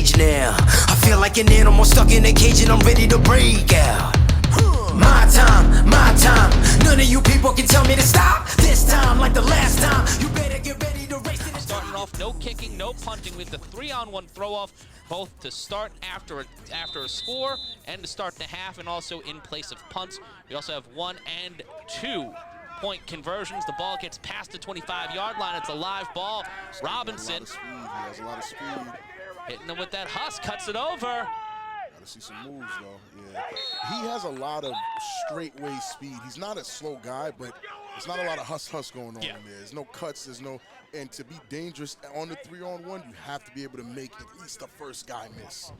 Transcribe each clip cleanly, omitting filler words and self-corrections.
stage now. I feel like an animal stuck in a cage and I'm ready to break out. My time, none of you people can tell me to stop. This time, like the last time, you better get ready to race to the Starting off, no kicking, no punting with the 3-on-1 throw-off, both to start after a score and to start the half, and also in place of punts. We also have 1 and 2 point conversions. The ball gets past the 25-yard line. It's a live ball. Robinson He has a lot of speed. hitting them with that husk, cuts it over. Gotta see some moves though. Yeah, he has a lot of straightway speed. He's not a slow guy, but there's not a lot of husk going on in there. There's no cuts. There's no, and to be dangerous on the 3-on-1, you have to be able to make at least the first guy miss.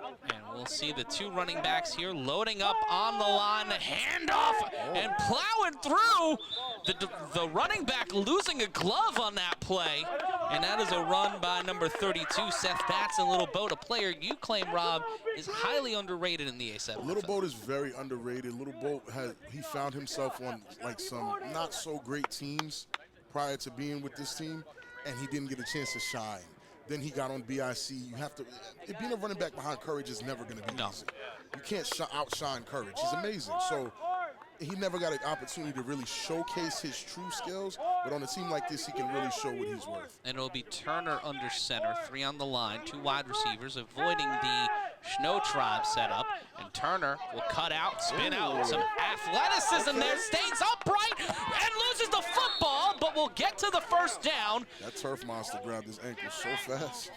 And we'll see the 2 running backs here loading up on the line, handoff, and plowing through. The running back losing a glove on that play. And that is a run by number 32, Seth Batson. Little Boat, a player you claim, Rob, is highly underrated in the A7. Little Boat is very underrated. Little Boat he found himself on like some not so great teams prior to being with this team, and he didn't get a chance to shine. Then he got on BIC. You have to, being a running back behind Courage is never going to be easy. You can't outshine Courage. He's amazing. So he never got an opportunity to really showcase his true skills, but on a team like this, he can really show what he's worth. And it'll be Turner under center, 3 on the line, 2 wide receivers, avoiding the Shnow tribe setup. And Turner will cut out, spin out, some athleticism there, stays upright, and loses the football, but will get to the first down. That turf monster grabbed his ankle so fast.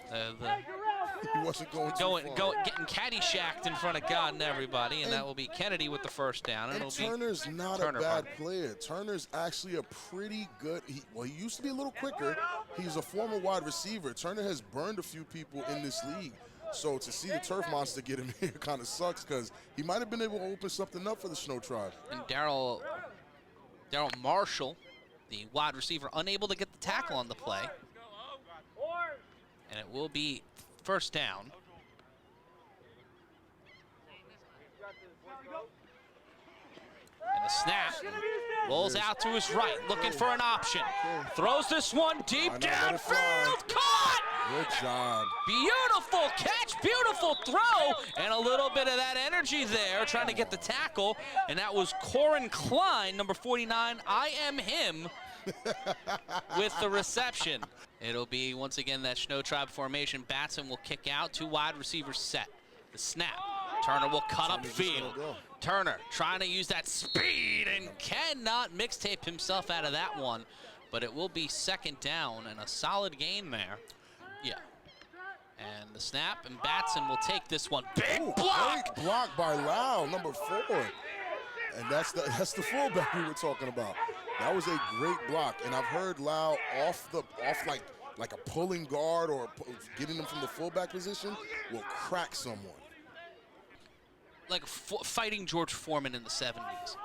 He wasn't going getting caddyshacked in front of God and everybody, and that will be Kennedy with the first down. And Turner's not a bad player. Turner's actually a pretty good, he used to be a little quicker. He's a former wide receiver. Turner has burned a few people in this league. So to see the turf monster get him here kind of sucks, because he might have been able to open something up for the Shnow tribe. And Daryl Marshall, the wide receiver, unable to get the tackle on the play. And it will be first down. And the snap rolls out to his right, looking for an option. Throws this one deep downfield, caught! Good job. Beautiful catch, beautiful throw, and a little bit of that energy there, trying to get the tackle. And that was Corin Klein, number 49, I am him, with the reception. It'll be, once again, that Shnow tribe formation. Batson will kick out, 2 wide receivers set. The snap. Turner will cut upfield. Turner trying to use that speed and cannot mixtape himself out of that one. But it will be second down and a solid gain there. Yeah. And the snap, and Batson will take this one. Big block! Great block by Lau, number 4. And that's the fullback we were talking about. That was a great block, and I've heard Lau off like a pulling guard or getting them from the fullback position will crack someone. Like fighting George Foreman in the 70s.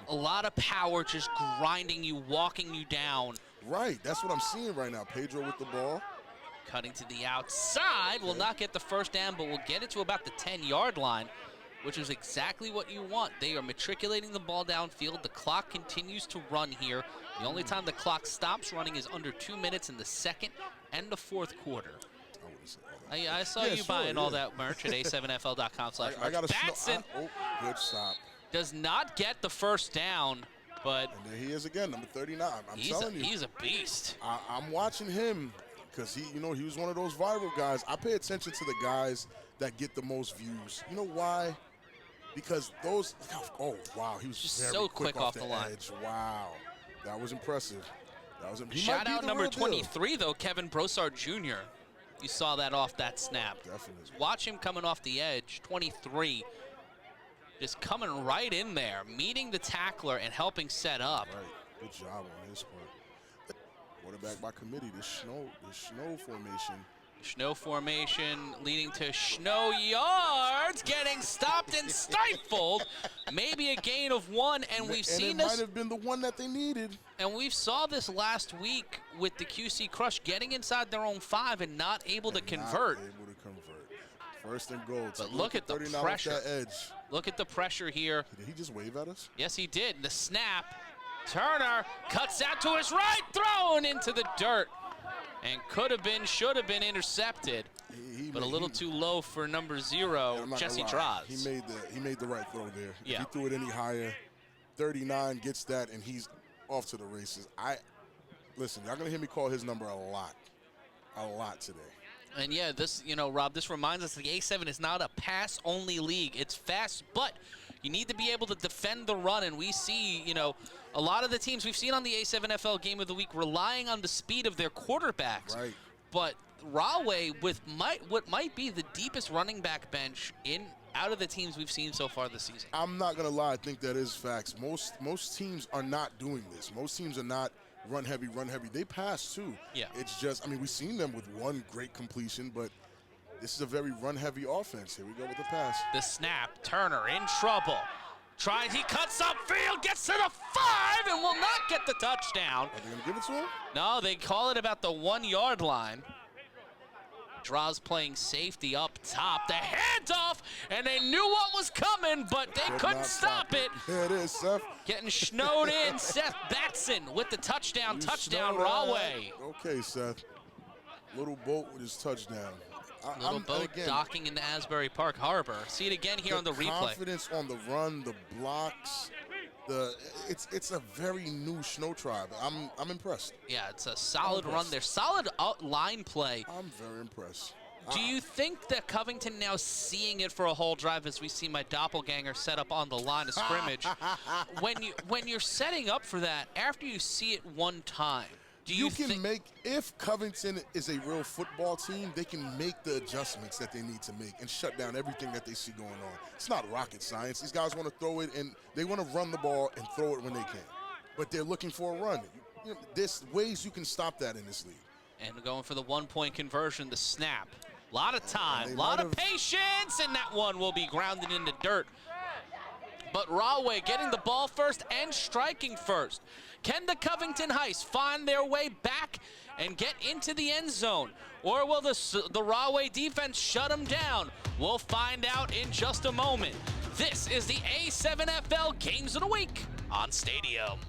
A lot of power, just grinding you, walking you down. Right, that's what I'm seeing right now. Pedro with the ball. Cutting to the outside, will not get the first down, but will get it to about the 10-yard line, which is exactly what you want. They are matriculating the ball downfield. The clock continues to run here. The only time the clock stops running is under 2 minutes in the second and the fourth quarter. I saw you buying all that merch at A7FL.com/merch. Batson good stop. Does not get the first down, but and there he is again, number 39. I'm telling you, he's a beast. I'm watching him because he was one of those viral guys. I pay attention to the guys that get the most views. You know why? Because those. Oh wow, he was just very so quick off the line. Edge. Wow, that was impressive. That was shout out number 23 though, Kevin Brossard Jr. You saw that off that snap. Definitely. Watch him coming off the edge, 23. Just coming right in there, meeting the tackler and helping set up. Right. Good job on his part. Quarterback by committee, the Shnow formation. Shnow formation leading to Shnow yards, getting stopped and stifled. Maybe a gain of 1, and we've seen this. It might have been the one that they needed. And we saw this last week with the QC Crush getting inside their own 5 and not able to convert. Not able to convert. First and goal. But look at the pressure. Edge. Look at the pressure here. Did he just wave at us? Yes, he did. The snap. Turner cuts out to his right, thrown into the dirt. and could have been, should have been intercepted, but a little too low for number 0, Jesse Draws. He made the right throw there. Yeah. If he threw it any higher, 39 gets that, and he's off to the races. Listen, y'all gonna hear me call his number a lot today. And yeah, this, you know, Rob, this reminds us the A7 is not a pass-only league. It's fast, but you need to be able to defend the run, and we see, you know, a lot of the teams we've seen on the A7FL Game of the Week relying on the speed of their quarterbacks. Right. But Rahway with what might be the deepest running back bench out of the teams we've seen so far this season. I'm not gonna lie, I think that is facts. Most teams are not doing this. Most teams are not run heavy. They pass too. Yeah. It's just, I mean, we've seen them with one great completion, but this is a very run heavy offense. Here we go with the pass. The snap, Turner in trouble. He cuts upfield, gets to the 5, and will not get the touchdown. Are they gonna give it to him? No, they call it about the 1-yard line. Draws playing safety up top. The handoff, and they knew what was coming, but they couldn't stop it. There it is, Seth. Getting snowed in. Seth Batson with the touchdown. Touchdown, Rahway. Okay, Seth. Little boat with his touchdown. Little boat docking into Asbury Park Harbor. See it again here on the replay. Confidence on the run, the blocks. It's a very new Shnow tribe. I'm impressed. Yeah, it's a solid run there. Solid line play. I'm very impressed. Do you think that Covington now seeing it for a whole drive, as we see my doppelganger set up on the line of scrimmage, when you're setting up for that, after you see it one time, do you can make, if Covington is a real football team, they can make the adjustments that they need to make and shut down everything that they see going on. It's not rocket science. These guys want to throw it, and they want to run the ball and throw it when they can. But they're looking for a run. You know, there's ways you can stop that in this league. And going for the 1-point conversion, the snap. A lot of time, a lot of patience, and that one will be grounded into dirt. But Rahway getting the ball first and striking first. Can the Covington Heist find their way back and get into the end zone? Or will the Rahway defense shut them down? We'll find out in just a moment. This is the A7FL Games of the Week on Stadium.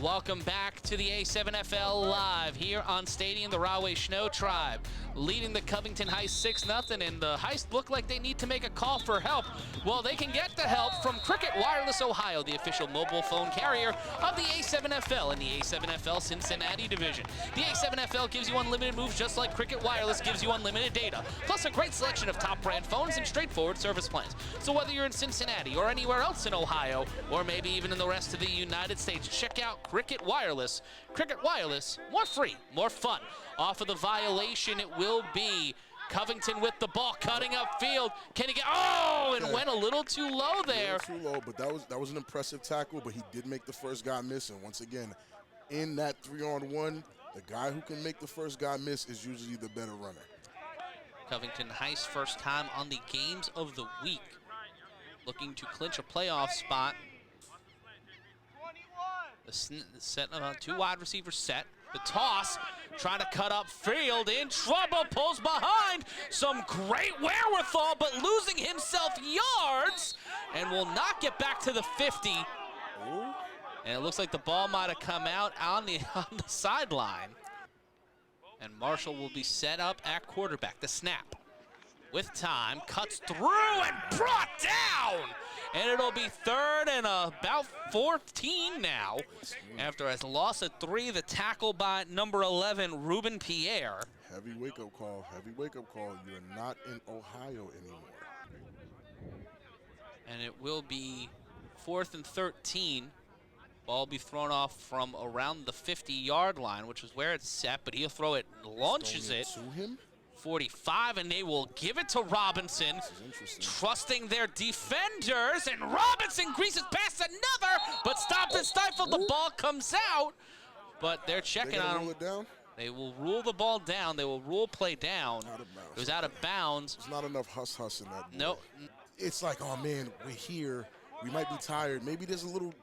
Welcome back to the A7FL Live here on Stadium. The Rahway Shnow Tribe leading the Covington Heist 6-0, and the Heist look like they need to make a call for help. Well, they can get the help from Cricket Wireless Ohio, the official mobile phone carrier of the A7FL in the A7FL Cincinnati division. The A7FL gives you unlimited moves just like Cricket Wireless gives you unlimited data, plus a great selection of top brand phones and straightforward service plans. So whether you're in Cincinnati or anywhere else in Ohio, or maybe even in the rest of the United States, check out Cricket Wireless. Cricket Wireless, more free, more fun. Off of the violation, it will be Covington with the ball, cutting upfield. Can he get, and went a little too low there. Too low, but that was an impressive tackle, but he did make the first guy miss, and once again, in that 3-on-1, the guy who can make the first guy miss is usually the better runner. Covington Heist first time on the Games of the Week, looking to clinch a playoff spot. The set, two wide receivers set. The toss, trying to cut up field, in trouble, pulls behind. Some great wherewithal, but losing himself yards, and will not get back to the 50. Ooh. And it looks like the ball might have come out on the sideline. And Marshall will be set up at quarterback. The snap, with time, cuts through and brought down. And it'll be 3rd and about 14 now. After a loss of 3, the tackle by number 11, Ruben Pierre. Heavy wake-up call, heavy wake-up call. You're not in Ohio anymore. And it will be 4th and 13. Ball will be thrown off from around the 50-yard line, which is where it's set, but he'll throw it, launches it. To him? 45, and they will give it to Robinson, trusting their defenders, and Robinson greases past another, but stopped and stifled. The ball comes out, but they're checking on him. Rule it down? They will rule the ball down. They will rule play down. Out of bounds. It was out of bounds. There's not enough huss in that. Nope. It's like, oh man, we're here. We might be tired. Maybe there's a little.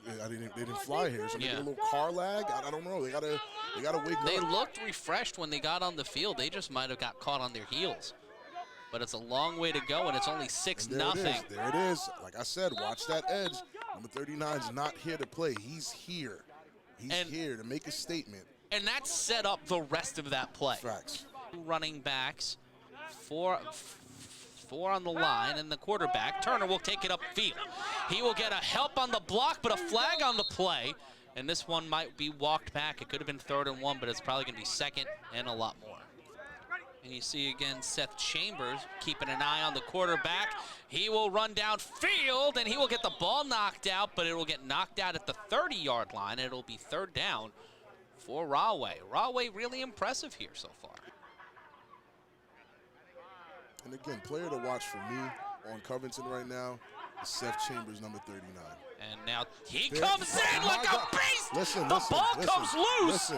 They didn't fly here, so maybe a little car lag. I don't know. They gotta wake up. They looked refreshed when they got on the field. They just might have got caught on their heels. but it's a long way to go, and it's only 6-0. There it is. Like I said, watch that edge. Number 39 is not here to play. He's here. He's here to make a statement. And that set up the rest of that play. Facts. Running backs, four on the line, and the quarterback, Turner, will take it upfield. He will get a help on the block, but a flag on the play. And this one might be walked back. It could have been 3rd and 1, but it's probably going to be 2nd and a lot more. And you see again Seth Chambers keeping an eye on the quarterback. He will run downfield, and he will get the ball knocked out, but it will get knocked out at the 30-yard line, and it'll be 3rd down for Rahway. Rahway really impressive here so far. And again, player to watch for me on Covington right now is Seth Chambers, number 39. And now he comes in like a beast. Listen, the ball comes loose.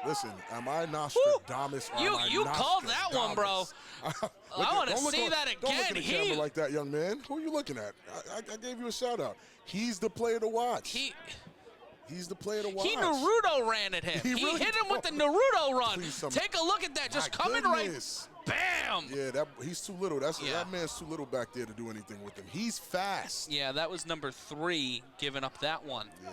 Listen, am I Nostradamus? You called that one, bro. I want to see that again. Don't look at the camera like that, young man. Who are you looking at? I gave you a shout out. He's the player to watch. He's the player to watch. He Naruto ran at him. He really hit him with the Naruto run. Please, take a look at that. Just coming right. Bam! Yeah, he's too little. That man's too little back there to do anything with him. He's fast. Yeah, that was number 3 giving up that one. Yeah,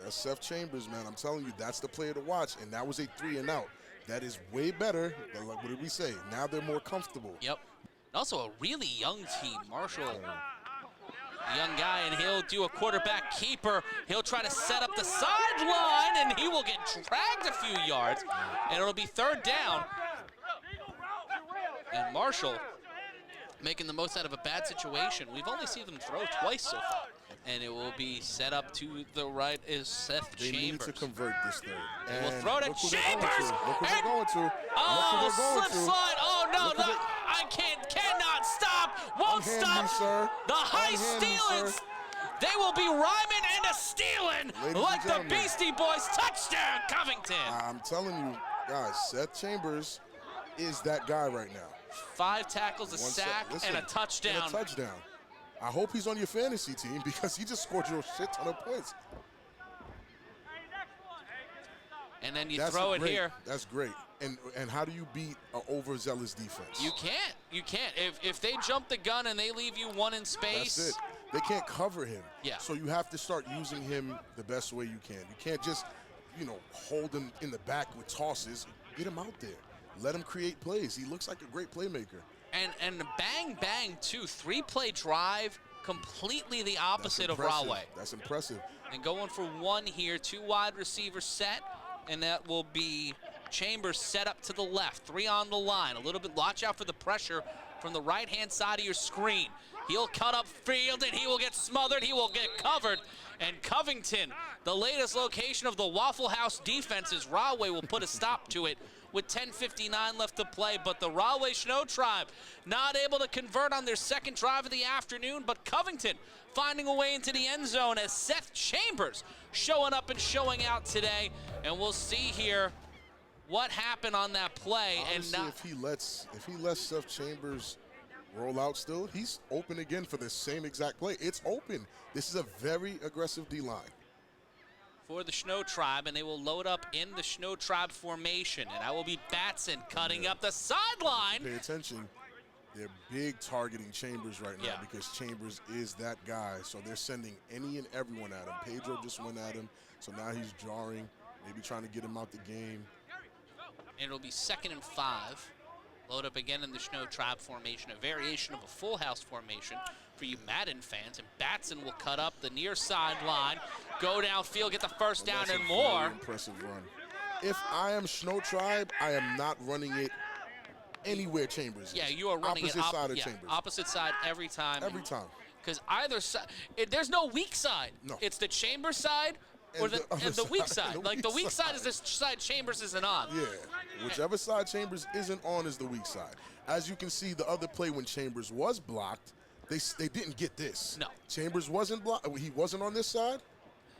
that's Seth Chambers, man. I'm telling you, that's the player to watch. And that was a 3 and out. That is way better than, like, what did we say? Now they're more comfortable. Yep. Also a really young team. Marshall, young guy, and he'll do a quarterback keeper. He'll try to set up the sideline, and he will get dragged a few yards, and it'll be 3rd down. And Marshall making the most out of a bad situation. We've only seen them throw twice so far. And it will be set up to the right is Seth Chambers. They need to convert this third. And we'll throw to Chambers. Look who they're going to. Oh, slip slide. Oh, no, I cannot stop. Won't stop. The high stealings. They will be rhyming and stealing like the Beastie Boys. Touchdown, Covington. I'm telling you, guys, Seth Chambers is that guy right now. 5 tackles, a sack, and a touchdown. I hope he's on your fantasy team because he just scored you a shit ton of points. And then you throw it here. That's great. And how do you beat an overzealous defense? You can't. You can't. If they jump the gun and they leave you one in space. That's it. They can't cover him. Yeah. So you have to start using him the best way you can. You can't just, hold him in the back with tosses. Get him out there. Let him create plays. He looks like a great playmaker. And bang, bang, too. 3-play drive, completely the opposite of Rahway. That's impressive. And going for 1 here, 2 wide receivers set, and that will be Chambers set up to the left, 3 on the line. A little bit, watch out for the pressure from the right-hand side of your screen. He'll cut up field, and he will get smothered. He will get covered. And Covington, the latest location of the Waffle House defenses, Rahway will put a stop to it with 10:59 left to play. But the Rahway Shnow Tribe not able to convert on their 2nd drive of the afternoon, but Covington finding a way into the end zone as Seth Chambers showing up and showing out today. And we'll see here what happened on that play. Honestly, if he lets Seth Chambers roll out still, he's open again for the same exact play. It's open. This is a very aggressive D-line. For the Shnow Tribe, and they will load up in the Shnow Tribe formation. And that will be Batson cutting up the sideline. Pay attention. They're big targeting Chambers right now because Chambers is that guy. So they're sending any and everyone at him. Pedro just went at him, so now he's jarring, maybe trying to get him out the game. And it'll be 2nd and 5. Load up again in the Shnow Tribe formation, a variation of a full house formation for you Madden fans. And Batson will cut up the near sideline, go downfield, get the first down and more. Very impressive run. If I am Shnow Tribe, I am not running it anywhere Chambers is. Yeah, you are running opposite side of Chambers. Opposite side every time. Every time. Because either side, there's no weak side. No. It's the Chambers side or the weak side. Like the weak side is the side Chambers isn't on. Yeah, whichever side Chambers isn't on is the weak side. As you can see, the other play when Chambers was blocked, they didn't get this. No. Chambers wasn't blocked. He wasn't on this side.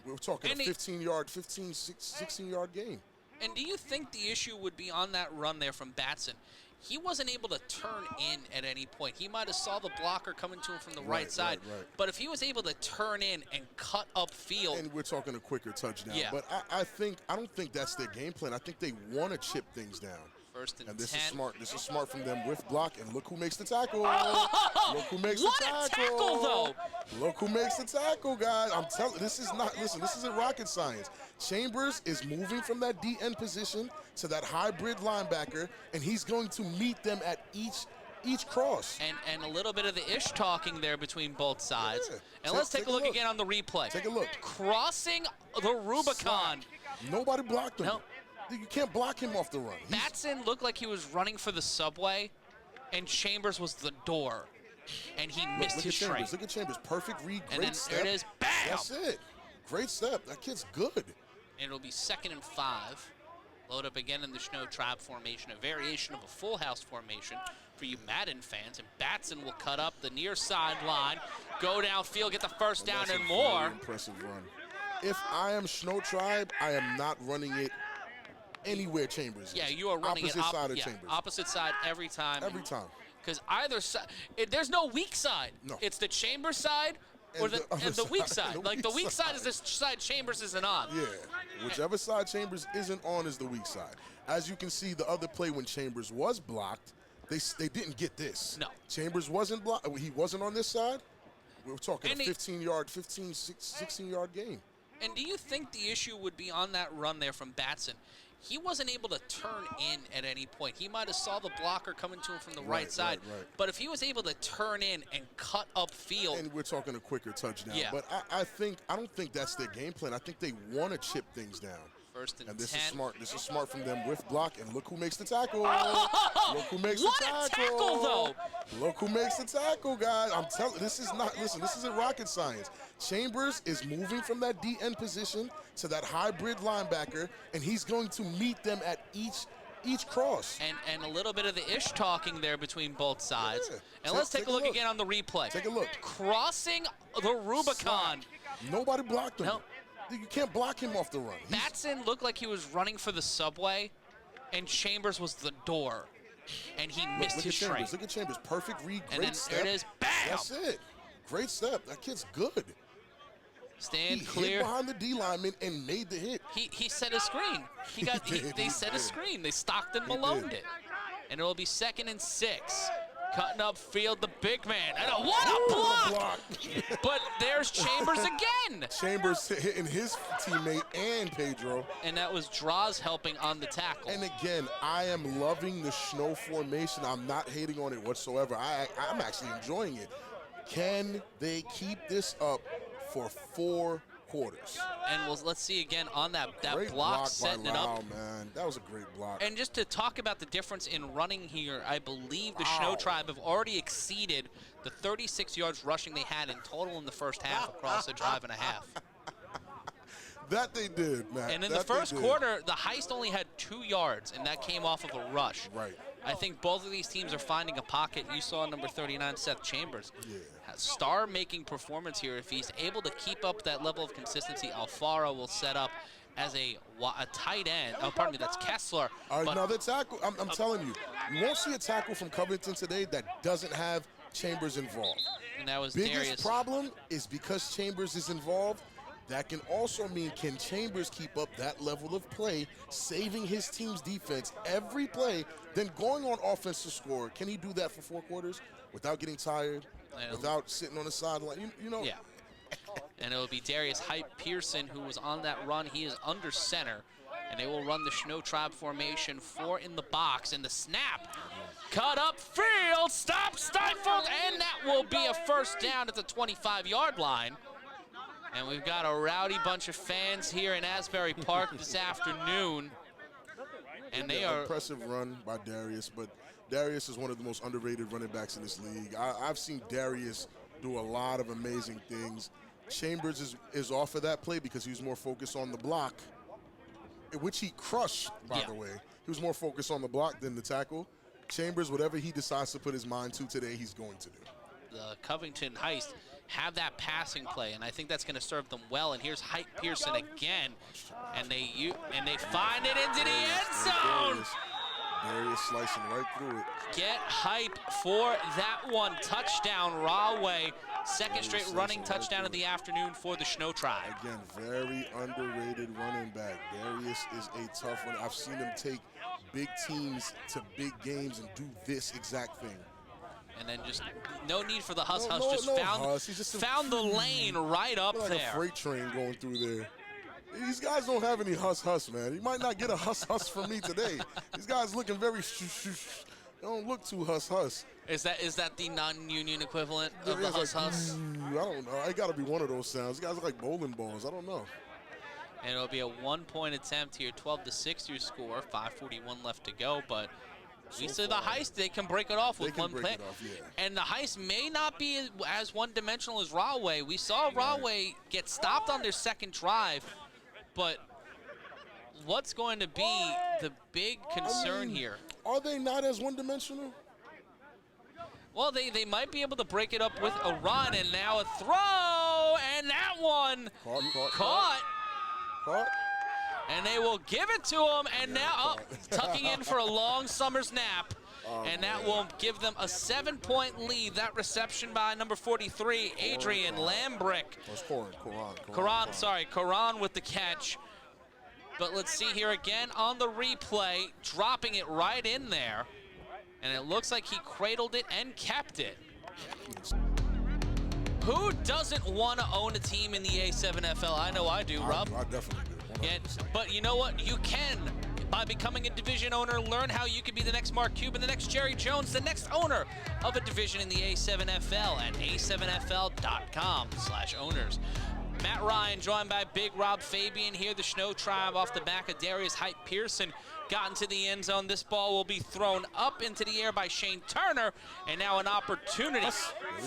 We're talking a 16-yard game. And do you think the issue would be on that run there from Batson? He wasn't able to turn in at any point. He might have saw the blocker coming to him from the right side. Right. But if he was able to turn in and cut upfield. And we're talking a quicker touchdown. Yeah. But I don't think that's their game plan. I think they want to chip things down. And this 10. is smart. This is smart from them with block. And look who makes the tackle. Oh, Look who makes what the tackle. a tackle, though. Look who makes the tackle, guys. I'm telling. This is not. Listen. This isn't rocket science. Chambers is moving from that DN position to that hybrid linebacker, and he's going to meet them at each cross. And a little bit of the ish talking there between both sides. Yeah. And let's take a look again on the replay. Take a look. Crossing the Rubicon. Nobody blocked him. No. You can't block him off the run. Batson looked like he was running for the subway, and Chambers was the door, and he missed Look his at Chambers. train. Look at Chambers. Perfect read. And Great then step. there it is. Bam! That's it. Great step. That kid's good. And it'll be 2nd and 5. Load up again in the Shnow tribe formation, a variation of a full house formation for you Madden fans. And Batson will cut up the near sideline, go downfield, get the first down That's and a more. very impressive run. If I am Shnow Tribe, I am not running it anywhere Chambers is. Yeah, you are running opposite side of Chambers. opposite side every time. Every time. Because either side, there's no weak side. No. It's the Chambers side or And the other the weak side. side. The Like the weak weak side is side. the side Chambers isn't on. Yeah, whichever side Chambers isn't on is the weak side. As you can see, the other play when Chambers was blocked, they didn't get this. No. Chambers wasn't blocked. He wasn't on this side. We were talking And a they- 16-yard game. And do you think the issue would be on that run there from Batson? He wasn't able to turn in at any point. He might have saw the blocker coming to him from the right side. Right. But if he was able to turn in and cut upfield, And we're talking a quicker touchdown. Yeah. But I don't think that's their game plan. I think they want to chip things down. 1st and And this 10. is smart. This is smart from them with block. And look who makes the tackle. Oh, Look who makes what the tackle. a tackle, though. Look who makes the tackle, guys. I'm telling. This is not. Listen. This isn't rocket science. Chambers is moving from that DN position to that hybrid linebacker, and he's going to meet them at each cross. And a little bit of the ish talking there between both sides. Yeah. And let's take a look again on the replay. Take a look. Crossing the Rubicon. Nobody blocked him. No. You can't block him off the run. Batson looked like he was running for the subway, and Chambers was the door, and he missed Look his at Chambers. train. Look at Chambers. Perfect read. And Great then step. there it is. Bam! That's it. Great step. That kid's good. Stand He clear. hit behind the D lineman and made the hit. He set a screen. They set a screen. They Stockton He Maloned did. it. And it will be 2nd and 6. Cutting up field, the big man. And what a block! But there's Chambers again. Chambers hitting his teammate and Pedro. And that was Draws helping on the tackle. And again, I am loving the Shnow formation. I'm not hating on it whatsoever. I'm actually enjoying it. Can they keep this up for 4 quarters? And let's see again on that Great block, setting by it up. Lau, man. That was a great block. And just to talk about the difference in running here, I believe the Wow. Shnow Tribe have already exceeded the 36 yards rushing they had in total in the first half across a drive and a half. That they did, man. And in the That they first did. quarter, the Heist only had 2 yards, and that came off of a rush. Right. I think both of these teams are finding a pocket. You saw number 39, Seth Chambers. Yeah. Star-making performance here. If he's able to keep up that level of consistency, Alfaro will set up as a tight end. Oh, pardon me, that's Kessler. But Another tackle. I'm telling you, you won't see a tackle from Covington today that doesn't have Chambers involved. and that was Biggest Darius. problem is because Chambers is involved, that can also mean can Chambers keep up that level of play, saving his team's defense every play, then going on offense to score. Can he do that for 4 quarters without getting tired, without sitting on the sideline? You know. Yeah. And it will be Darius Hype Pearson who was on that run. He is under center. And they will run the Shnow Tribe formation, 4 in the box. And the snap, cut up field, stop, stifled, and that will be a first down at the 25-yard line. And we've got a rowdy bunch of fans here in Asbury Park this afternoon. And they are Impressive run by Darius, but Darius is one of the most underrated running backs in this league. I've seen Darius do a lot of amazing things. Chambers is off of that play because he was more focused on the block, which he crushed, by the way. He was more focused on the block than the tackle. Chambers, whatever he decides to put his mind to today, he's going to do. the Covington Heist have that passing play, and I think that's going to serve them well. And here's Hype Pearson again, and they find it into the end zone. Darius slicing right through it. Get Hype for that one. Touchdown, Rahway. Second straight running touchdown of the afternoon for the Shnow Tribe. Again, very underrated running back. Darius is a tough one. I've seen him take big teams to big games and do this exact thing. And then just no need for the huss. No huss. He's just found the lane right up like there. A freight train going through there. These guys don't have any huss, man. You might not get a huss from me today. These guys looking very they don't look too huss. Is that the non-union equivalent of the huss? I don't know. It got to be one of those sounds. These guys look like bowling balls. I don't know. And it'll be a 1-point attempt here, 12-6 your score, 5:41 left to go. But we see the Heist, they can break it off with one play. And the Heist may not be as one-dimensional as Rahway. We saw Rahway get stopped on their second drive, but what's going to be the big concern here? Are they not as one-dimensional? Well, they might be able to break it up with a run, and now a throw, and that one caught. And they will give it to him, and now tucking in for a long summer's nap. And that will give them a 7-point lead. That reception by number 43, Adrian Lambrick. Coran with the catch. But let's see here again on the replay, dropping it right in there. And it looks like he cradled it and kept it. Who doesn't want to own a team in the A7FL? I know I do, Rob. I definitely do. Yeah, but you know what? You can, by becoming a division owner, learn how you can be the next Mark Cuban, the next Jerry Jones, the next owner of a division in the A7FL at a7fl.com/owners. Matt Ryan joined by Big Rob Fabian here, the Shnow Tribe off the back of Darius Hype Pearson. Got into the end zone. This ball will be thrown up into the air by Shane Turner, and now an opportunity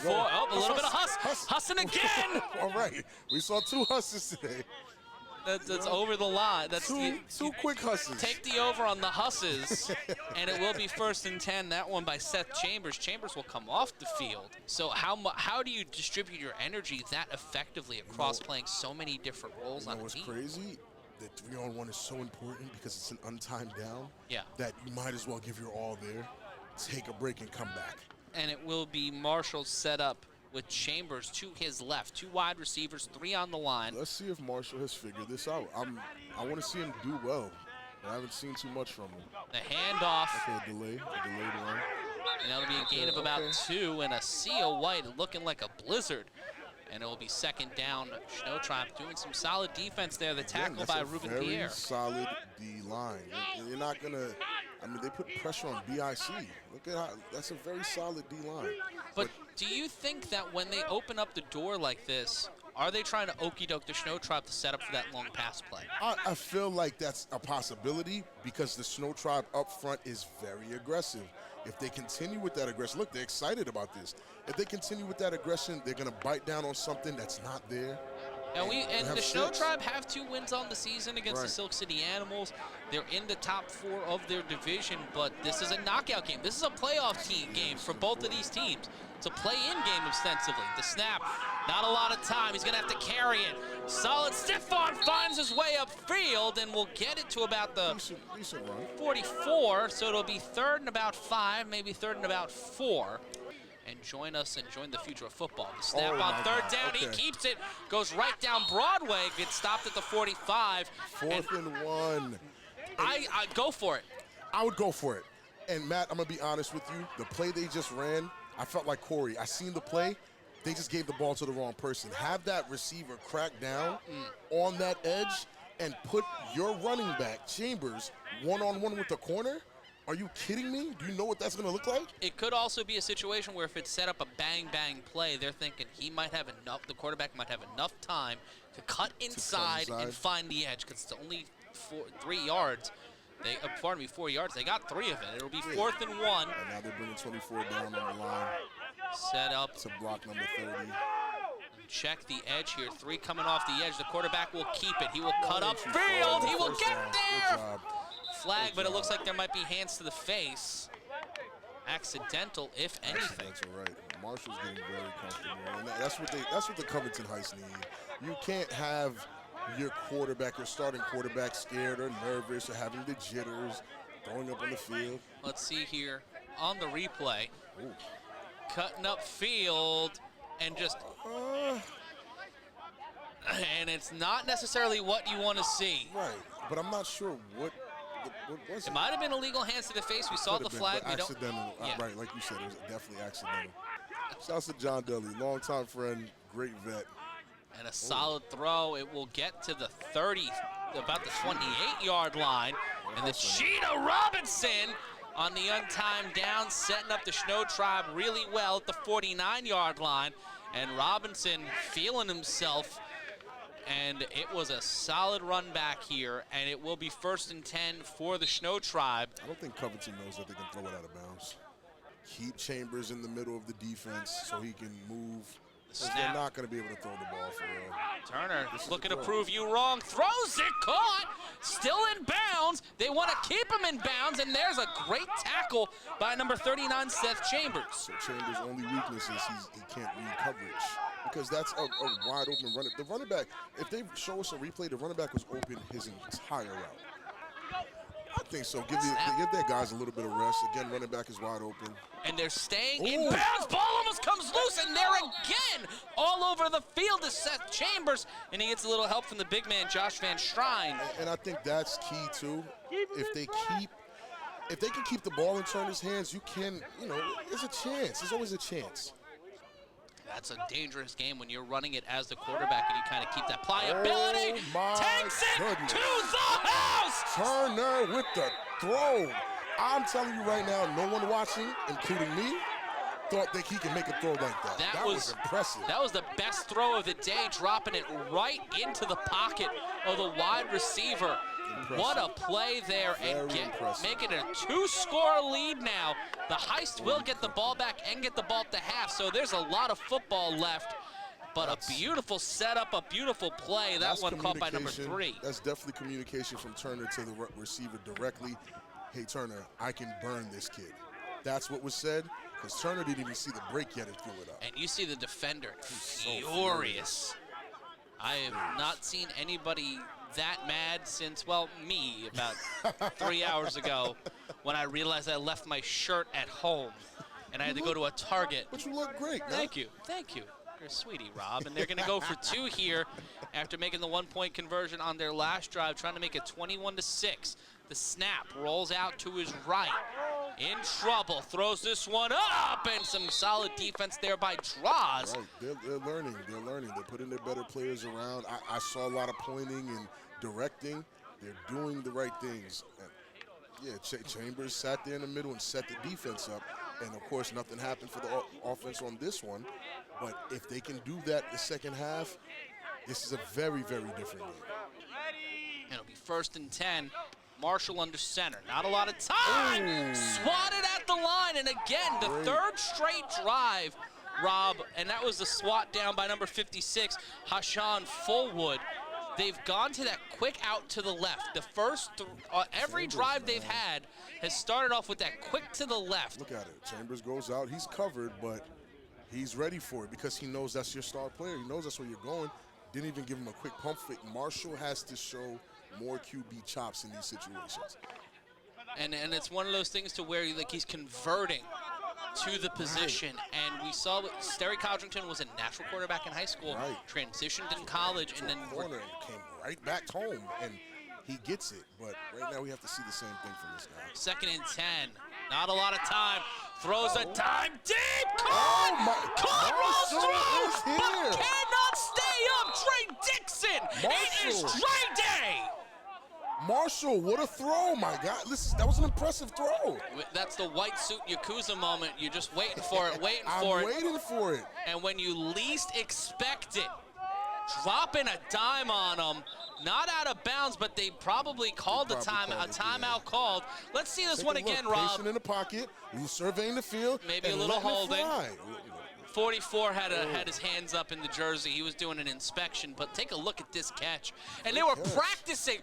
for a little bit of hussing again. All right, we saw 2 husses today. That's over the line. That's two quick husses. Take the over on the husses, and it will be 1st and 10. That one by Seth Chambers. Chambers will come off the field. So how do you distribute your energy that effectively across playing so many different roles on a team? What's crazy? The 3-on-1 is so important because it's an untimed down. Yeah. That you might as well give your all there, take a break, and come back. And it will be Marshall's set up with Chambers to his left, 2 wide receivers, 3 on the line. Let's see if Marshall has figured this out. I want to see him do well. I haven't seen too much from him. The handoff. Okay, a delayed one. And that'll be a gain of about 2, and a sea of white looking like a blizzard. And it will be 2nd down. Shnow Tribe doing some solid defense there. The tackle by Ruben Pierre. Very solid D-line. You're not going to, they put pressure on BIC. Look at how, that's a very solid D-line. But do you think that when they open up the door like this, are they trying to okey-doke the Shnow Tribe to set up for that long pass play? I feel like that's a possibility because the Shnow Tribe up front is very aggressive. If they continue with that aggression, look, they're excited about this. If they continue with that aggression, they're going to bite down on something that's not there. And the Shnow Tribe have 2 wins on the season against the Silk City Animals. They're in the top 4 of their division, but this is a knockout game. This is a playoff game for both of these teams. It's a play-in game ostensibly. The snap, not a lot of time. He's going to have to carry it. Solid stiff arm finds his way upfield and will get it to about the 44. So it'll be 3rd and about 5, maybe 3rd and about 4. And join us and join the future of football. The snap on 3rd down, he keeps it, goes right down Broadway, gets stopped at the 45. 4th and 1. I go for it. I would go for it. And Matt, I'm gonna be honest with you. The play they just ran, I felt like Corey. I seen the play. They just gave the ball to the wrong person. Have that receiver crack down on that edge and put your running back, Chambers, one-on-one with the corner. Are you kidding me? Do you know what that's going to look like? It could also be a situation where if it's set up a bang-bang play, they're thinking he might have enough, the quarterback might have enough time to cut inside and find the edge because it's only 4 yards. 4 yards. They got 3 of it. It'll be 4th and 1. And now they're bringing 24 down on the line. Set up to block number 30. Check the edge here. 3 coming off the edge. The quarterback will keep it. He will cut upfield. He will get there. Flag, but it looks like there might be hands to the face. Accidental, if anything. That's all right. Marshall's getting very comfortable, and that's what the Covington Heist need. You can't have your quarterback, your starting quarterback, scared or nervous or having the jitters, throwing up on the field. Let's see here on the replay. Cutting up field, and just, and it's not necessarily what you want to see. Right, but I'm not sure what was it. It might have been illegal hands to the face. We saw the flag. We don't. Accidental. Yeah. Right, like you said, it was definitely accidental. Shouts to John Dudley, longtime friend, great vet. And a solid throw. It will get to the 30, about the 28-yard line. And the Cheetah Robinson on the untimed down, setting up the Shnow Tribe really well at the 49-yard line. And Robinson feeling himself. And it was a solid run back here. And it will be 1st and 10 for the Shnow Tribe. I don't think Covington knows that they can throw it out of bounds. Keep Chambers in the middle of the defense so he can move. They're not going to be able to throw the ball for real. Turner looking to prove you wrong. Throws it, caught, still in bounds. They want to keep him in bounds, and there's a great tackle by number 39, Seth Chambers. So Chambers' only weakness is he can't read coverage because that's a wide open running. The running back, if they show us a replay, the running back was open his entire route. I think so. Give their guys a little bit of rest. Again, running back is wide open. And they're staying in bounds. Ball almost comes loose, and there again, all over the field is Seth Chambers, and he gets a little help from the big man, Josh Van Strijn. And I think that's key too. If they can keep the ball in Turner's hands, you can, there's a chance. There's always a chance. That's a dangerous game when you're running it as the quarterback and you kind of keep that pliability. Takes it to the house. Turner with the throw. I'm telling you right now, no one watching, including me, thought that he could make a throw like that. That was impressive. That was the best throw of the day, dropping it right into the pocket of the wide receiver. Impressive. What a play there, and making it a 2-score lead now. The Heist will get the ball back and get the ball at the half, so there's a lot of football left. But a beautiful setup, a beautiful play. That one caught by number 3. That's definitely communication from Turner to the receiver directly. Hey, Turner, I can burn this kid. That's what was said, because Turner didn't even see the break yet and threw it up. And you see the defender, furious. I have not seen anybody that mad since, well, me, about 3 hours ago when I realized I left my shirt at home and I had to go to a Target. But you look great, man. Thank you. Thank you. You're a sweetie, Rob. And they're going to go for 2 here after making the 1-point conversion on their last drive, trying to make it 21-6. The snap rolls out to his right. In trouble, throws this one up, and some solid defense there by Draws. Right. They're learning. They're learning. They're putting their better players around. I saw a lot of pointing and directing. They're doing the right things. And yeah, Chambers sat there in the middle and set the defense up. And, of course, nothing happened for the offense on this one. But if they can do that in the second half, this is a very, very different game. It'll be 1st and 10. Marshall under center. Not a lot of time. Ooh. Swatted at the line. And again, the 3rd straight drive, Rob, and that was the swat down by number 56, Hashan Fullwood. They've gone to that quick out to the left. The first, every drive they've had has started off with that quick to the left. Look at it. Chambers goes out. He's covered, but he's ready for it because he knows that's your star player. He knows that's where you're going. Didn't even give him a quick pump fake. Marshall has to show more QB chops in these situations. And it's one of those things to where he's converting to the position. And we saw Sterry Codrington was a natural quarterback in high school, transitioned in college, and then corner came right back home, and he gets it. But right now we have to see the same thing from this guy. 2nd and 10. Not a lot of time. Throws a time deep. Caught rolls through, but cannot stay up. Trey Dixon. It is Trey Day. Marshall, what a throw, my God. Listen, that was an impressive throw. That's the white suit Yakuza moment. You're just waiting for it, I'm waiting for it. And when you least expect it, dropping a dime on them. Not out of bounds, but they probably called a timeout called. Let's see this one again, Rob. Patient in the pocket, you surveying the field. Maybe a little holding. 44 had his hands up in the jersey. He was doing an inspection, but take a look at this catch. And they were practicing.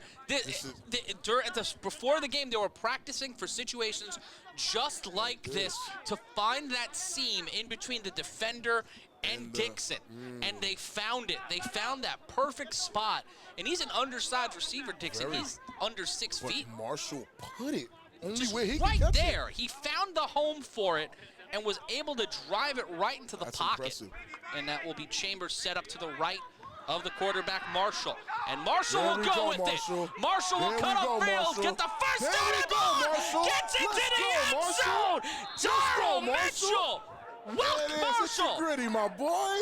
Before the game, they were practicing for situations just like this to find that seam in between the defender and Dixon. And they found it. They found that perfect spot. And he's an undersized receiver, Dixon. He's under 6 feet. Marshall put it only just where he right can catch there. He found the home for it. and was able to drive it right into the That's pocket. impressive. And that will be Chambers set up to the right of the quarterback, Marshall. And Marshall There will we go go, with Marshall. it. Marshall will There cut we go, upfield, Marshall. get the first There down we and go, more. Marshall. Gets into Let's the go, end Marshall. zone. Let's go, Darryl Marshall. Mitchell. There Welk it is. It's Marshall. gritty, my boy.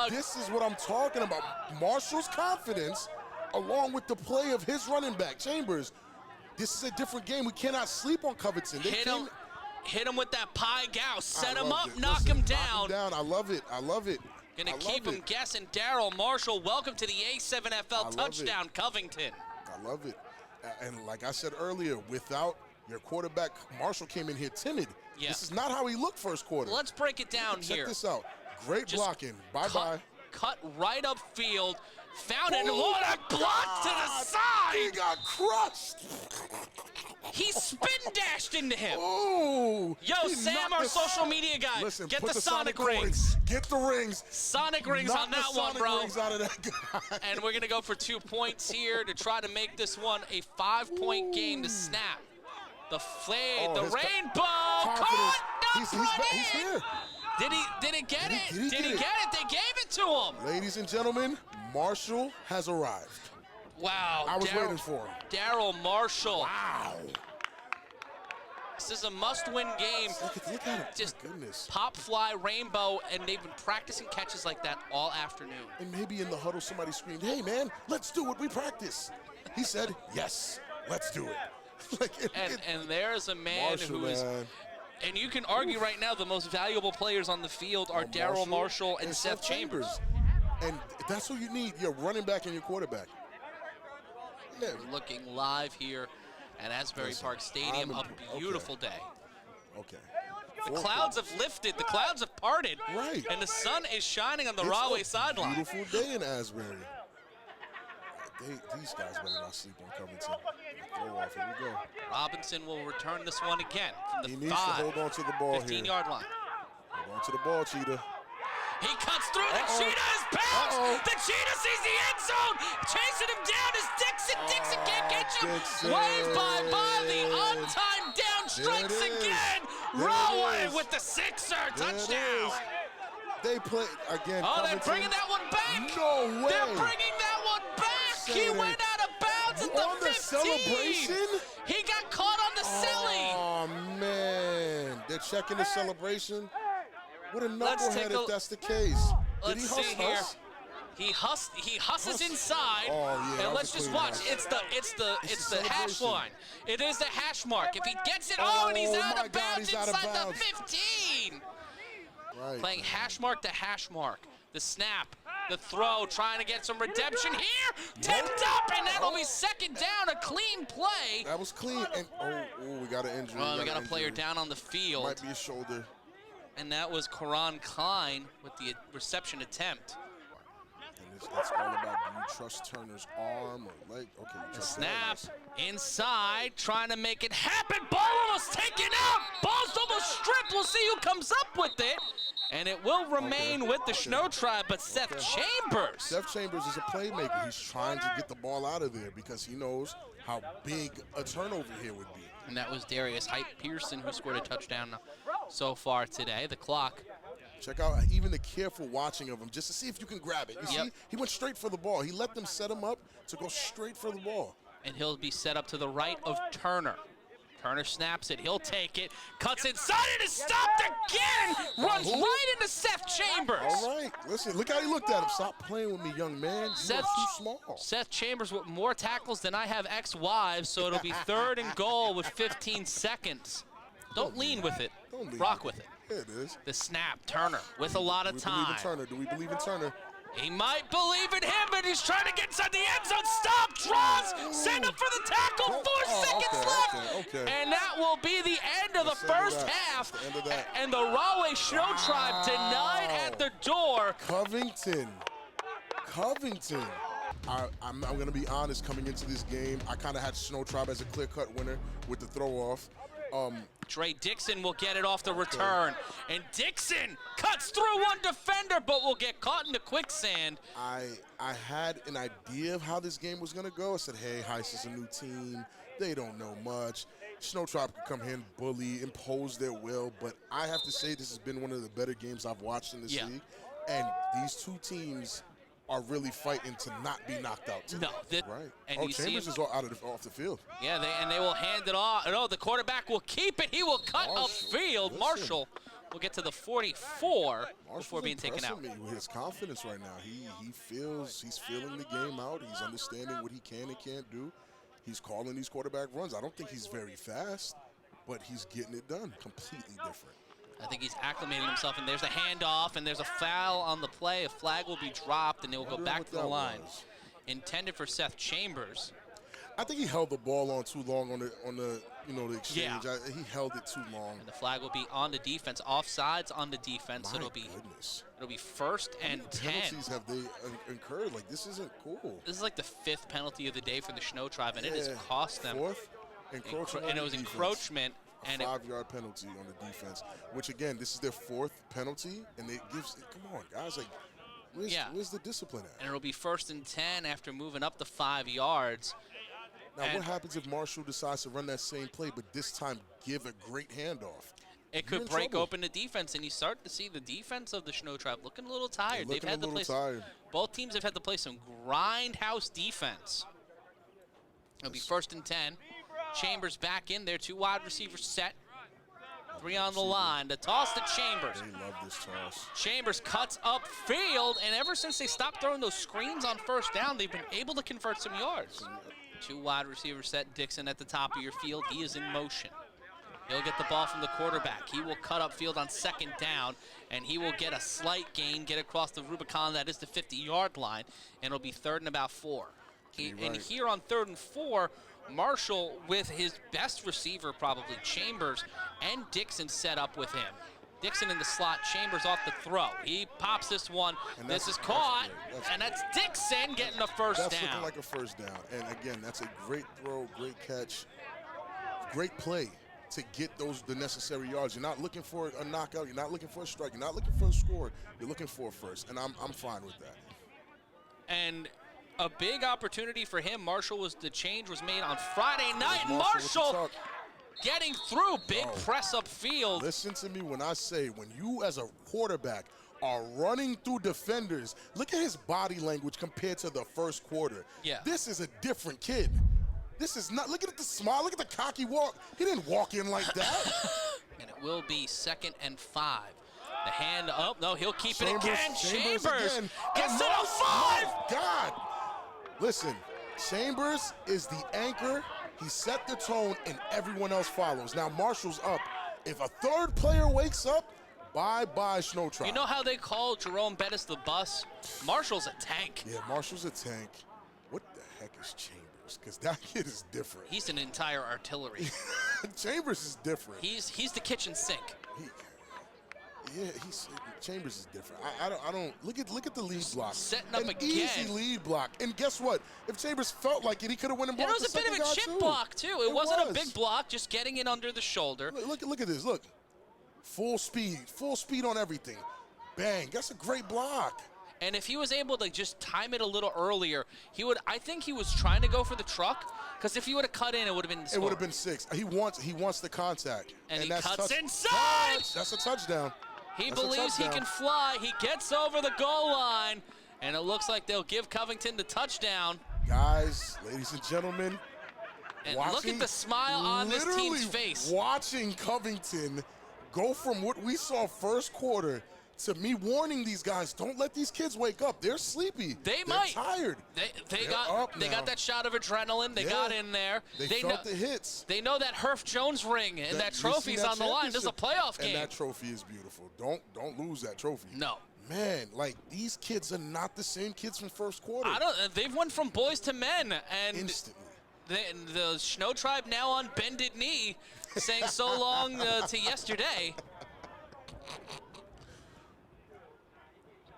This is what I'm talking about. Marshall's confidence, along with the play of his running back, Chambers. This is a different game. We cannot sleep on Covington. They Hit him with that pie gow. Set him loved up, it. knock Listen, him down. I love it. I love it. Gonna I keep love him it. guessing. Darryl Marshall, welcome to the A7FL love touchdown, Covington. I love it. And like I said earlier, without your quarterback, Marshall came in here timid. Yeah. This is not how he looked first quarter. Let's break it down Check here. this out. Great Just blocking. Bye-bye. Cut right upfield. Found it. Oh, What a block to the He side. got crushed. He spin dashed into him. Oh. Yo, he Sam, knocked our the- social media guy, Listen, get put the Sonic coins. rings. Get the rings. Sonic rings Knock on the that one, Sonic bro. rings out of that guy. And we're going to go for 2 points here to try to make this one a 5-point game to snap. The fade, the his rainbow, confidence. caught, He's here. Did he get it? Did he get it? They gave it to him. Ladies and gentlemen, Marshall has arrived. Wow. I was waiting for him. Darryl Marshall. Wow. This is a must-win game. Look at him. Just My goodness. pop, fly, rainbow, and they've been practicing catches like that all afternoon. And maybe in the huddle somebody screamed, "Hey man, let's do what we practice." He said, "Yes, let's do it." And there's a man Marshall, who is, man. and you can argue right now the most valuable players on the field are Darryl Marshall and Seth Chambers. And that's who you need, your running back and your quarterback. Yeah. We're looking live here at Asbury Park Stadium. A beautiful day. Okay. The clouds have lifted. The clouds have parted. Right. And the sun is shining on the It's Rahway a sideline. Beautiful day in Asbury. These guys better not sleep on Covington. Throw off. Here we go. Robinson will return this one again from He the needs to hold on to the ball here. 15-yard line. Hold on to the ball, Cheetah. He cuts through. The Cheetah is pounced. The Cheetah sees the end zone. Chasing him down is Dixon. Dixon can't catch him. Dixon. Waved by the on-time down strikes There it is. again. There it Rahway is. with the sixer. There it Touchdown. is. They play again. Oh, they're Covington. bringing that one back. No way. They're bringing that one back. He Say went out of bounds at the On the 15. celebration? He got caught on the silly. Oh, man. They're checking the celebration. What a knucklehead if that's the case. Did he Let's see here. huss? He husses inside. Oh, yeah, that And was let's a just clean watch. huss. It's the hash celebration. line. It is the hash mark. If he gets it, and he's Oh, out my of God, bounds he's out of inside the bounds. 15. Right. Playing hash mark to hash mark. The snap, the throw, trying to get some redemption here. Tipped up, and that'll be second down. A clean play. That was clean. And we got an injury. Well, we got a an player injury. down on the field. Might be a shoulder. And that was Karan Klein with the reception attempt. And it's all about, do you trust Turner's arm or leg? Okay, you The trust snap that. inside, trying to make it happen. Ball almost taken out. Ball's almost stripped. We'll see who comes up with it. And it will remain with the Shnow tribe, but Seth Chambers. Seth Chambers is a playmaker. He's trying to get the ball out of there because he knows how big a turnover here would be. And that was Darius Height-Pearson who scored a touchdown so far today. The clock. Check out even the careful watching of him just to see if you can grab it. You see, he went straight for the ball. He let them set him up to go straight for the ball. And he'll be set up to the right of Turner. Turner snaps it. He'll take it. Cuts inside. It is stopped again. Runs right into Seth Chambers. All right. Listen, look how he looked at him. Stop playing with me, young man. You're too small. Seth Chambers with more tackles than I have ex-wives, so it'll be 3rd and goal with 15 seconds. Don't lean with it. Don't lean Rock with it. There it is. The snap. Turner with a lot of Do we believe in time. Turner? Do we believe in Turner? He might believe in him, but he's trying to get inside the end zone. Stop, draws, send him for the tackle. 4 seconds left. Okay. And that will be the end of the That's the end of first that. half. That's the end of that. And the Rahway Shnow tribe denied at the door. Covington. I'm going to be honest, coming into this game, I kind of had Shnow Tribe as a clear-cut winner with the throw-off. Trey Dixon will get it off the return. And Dixon cuts through one defender, but will get caught in the quicksand. I had an idea of how this game was going to go. I said, hey, Heist is a new team. They don't know much. Shnow Tribe can come here and bully, impose their will, but I have to say this has been one of the better games I've watched in this league. And these two teams are really fighting to not be knocked out today. No, right. And you Chambers see is all off the field. Yeah, they will hand it off. No, the quarterback will keep it. He will cut upfield. Marshall will get to the 44 before being taken out. Me with his confidence right now. He's feeling the game out. He's understanding what he can and can't do. He's calling these quarterback runs. I don't think he's very fast, but he's getting it done. Completely different. I think he's acclimating himself, and there's a handoff, and there's a foul on the play. A flag will be dropped, and they will go back to the line. Intended for Seth Chambers. I think he held the ball on too long on the exchange. Yeah. He held it too long. And the flag will be on the defense, offsides on the defense. My It'll be first and 10. Penalties have they incurred? Like, this isn't cool. This is like the 5th penalty of the day for the Shnow Tribe, and it has cost them. 4th? Encroachment. And it was encroachment. And a 5-yard penalty on the defense, which again, this is their 4th penalty, and it gives. Come on, guys, like, where's the discipline at? And it'll be first and 10 after moving up the 5 yards. Now, what happens if Marshall decides to run that same play, but this time give a great handoff? It could break open the defense, and you start to see the defense of the Shnow Tribe looking a little tired. They've had to play. Both teams have had to play some grindhouse defense. It'll be first and 10. Chambers back in there, 2 wide receivers set. 3 on the line. The toss to Chambers. They love this toss. Chambers cuts upfield, and ever since they stopped throwing those screens on first down, they've been able to convert some yards. 2 wide receivers set. Dixon at the top of your field. He is in motion. He'll get the ball from the quarterback. He will cut upfield on 2nd down, and he will get a slight gain, get across the Rubicon. That is the 50-yard line, and it'll be 3rd and about 4. And here on 3rd and 4, Marshall with his best receiver probably, Chambers, and Dixon set up with him. Dixon in the slot, Chambers off the throw. He pops this one. This is caught, and that's Dixon getting the first down. That's looking like a first down. And again, that's a great throw, great catch, great play to get the necessary yards. You're not looking for a knockout. You're not looking for a strike. You're not looking for a score. You're looking for a first, and I'm fine with that. And a big opportunity for him. The change was made on Friday night. Marshall getting through, big press up field. Listen to me when I say, when you as a quarterback are running through defenders, look at his body language compared to the first quarter. Yeah. This is a different kid. This is not, look at the smile, look at the cocky walk. He didn't walk in like that. And it will be 2nd and 5. The hand up, no, he'll keep it again. Chambers gets to the 5. My God. Listen, Chambers is the anchor. He set the tone, and everyone else follows. Now Marshall's up. If a 3rd player wakes up, bye-bye Shnow Tribe. You know how they call Jerome Bettis the bus? Marshall's a tank. Yeah, Marshall's a tank. What the heck is Chambers? Because that kid is different. He's an entire artillery. Chambers is different. He's the kitchen sink. Chambers is different. I don't look at the lead block. Setting up an again. Easy lead block. And guess what? If Chambers felt like it, he could have went and blocked It was a bit of a chip block too. It wasn't a big block, just getting it under the shoulder. Look at this. Look, full speed on everything. Bang. That's a great block. And if he was able to just time it a little earlier, I think he was trying to go for the truck, because if he would have cut in, it would have been It would have been 6. He wants the contact. And he cuts inside. That's a touchdown. He believes he can fly. He gets over the goal line, and it looks like they'll give Covington the touchdown. Guys, ladies and gentlemen, and look at the smile on this team's face. Watching Covington go from what we saw first quarter to me warning these guys, don't let these kids wake up. They're sleepy. They're tired. They got that shot of adrenaline. They got in there. They felt the hits. They know that Herff Jones ring and that trophy's on the line. This is a playoff game. And that trophy is beautiful. Don't lose that trophy. No. Man, like, these kids are not the same kids from first quarter. They've went from boys to men, and instantly. The Shnow Tribe now on bended knee, saying so long to yesterday.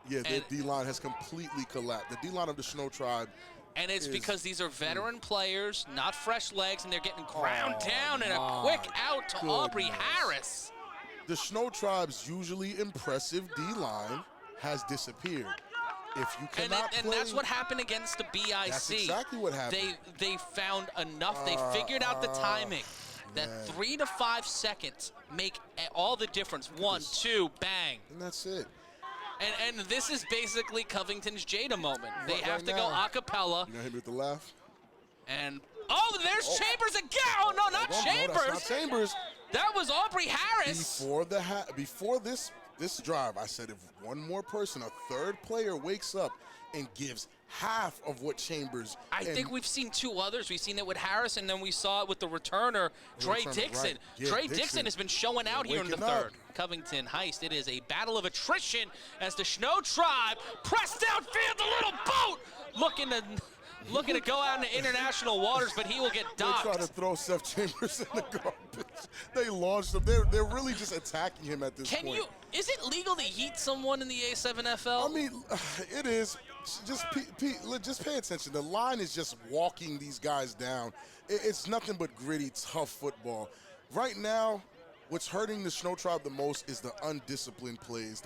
Yeah, their D-line has completely collapsed. The D-line of the Shnow Tribe. And it's because these are veteran players, not fresh legs, and they're getting ground down and a quick out to Aubrey Harris. The Shnow Tribe's usually impressive D-line has disappeared. If you cannot and that's what happened against the BIC. That's exactly what happened. They found enough. They figured out the timing. that 3 to 5 seconds make all the difference. 1, 2, bang. And that's it. And this is basically Covington's Jada moment. They Right have to now. go a cappella. You know him with the laugh? And, oh, there's Chambers again. Oh, no, not Chambers. No, that's not Chambers. That was Aubrey Harris. Before this drive, I said if one more person, a third player, wakes up and gives half of what Chambers. I think we've seen 2 others. We've seen it with Harris, and then we saw it with the returner, Dre Dixon. Right. Yeah, Dre Dixon has been showing out here in the third. Covington Heist. It is a battle of attrition as the Shnow tribe press downfield. The little boat looking to go out into international waters, but he will get docked. They try to throw Seth Chambers in the garbage. They launched him. They're really just attacking him at this point. Is it legal to yeet someone in the A7FL? I mean, it is. Just pay attention. The line is just walking these guys down. It's nothing but gritty, tough football. Right now, what's hurting the Shnow tribe the most is the undisciplined plays.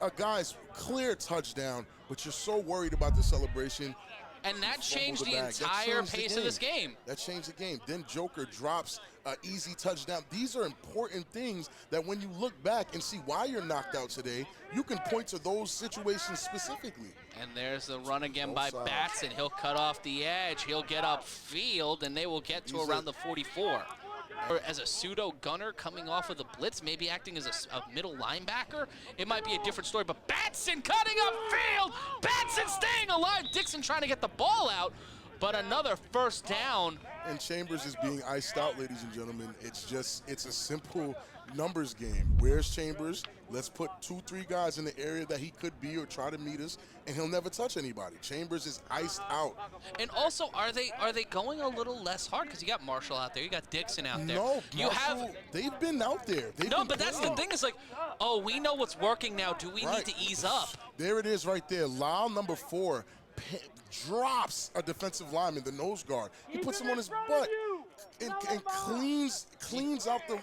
A guy's clear touchdown, but you're so worried about the celebration. And that changed the entire pace of this game. That changed the game. Then Joker drops an easy touchdown. These are important things that when you look back and see why you're knocked out today, you can point to those situations specifically. And there's the run again by Batson. He'll cut off the edge. He'll get upfield, and they will get to around the 44. Or as a pseudo gunner coming off of the blitz, maybe acting as a middle linebacker, it might be a different story. But Batson cutting upfield, Batson staying alive. Dixon trying to get the ball out, but another first down. And Chambers is being iced out, ladies and gentlemen. It's a simple numbers game. Where's Chambers? Let's put 2-3 guys in the area that he could be or try to meet us, and he'll never touch anybody. Chambers is iced out. And also, are they going a little less hard? Because you got Marshall out there, you got Dixon out there. No, they've been out there. That's the thing. Is like, oh, we know what's working now. Do we need to ease up? There it is right there. Lyle, number 4, drops a defensive lineman, the nose guard. He puts him on his butt and cleans out the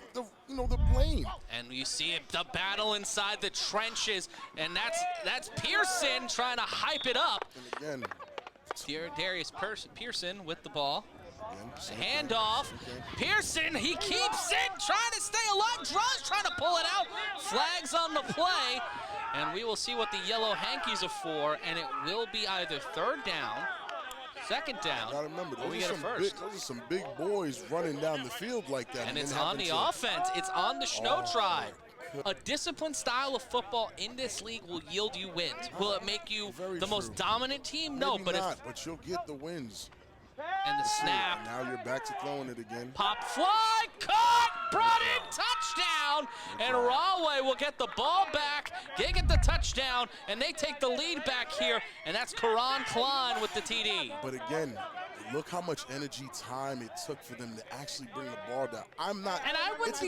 blame. And you see it, the battle inside the trenches, and that's Pearson trying to hype it up. And again, Darius Pearson with the ball. Handoff. Pearson, he keeps it, trying to stay alive. Draws trying to pull it out. Flags on the play. And we will see what the yellow hankies are for, and it will be either third down, second down, gotta remember, or we get a first. Those are some big boys running down the field like that. And it's on the offense. It's on the Shnow tribe. A disciplined style of football in this league will yield you wins. Will it make you the most dominant team? No, but you'll get the wins. And the snap. And now you're back to throwing it again. Pop fly, caught, brought in, touchdown. And Rahway will get the ball back. They get the touchdown, and they take the lead back here. And that's Karan Klein with the TD. But again, look how much energy, time it took for them to actually bring the ball down. I wouldn't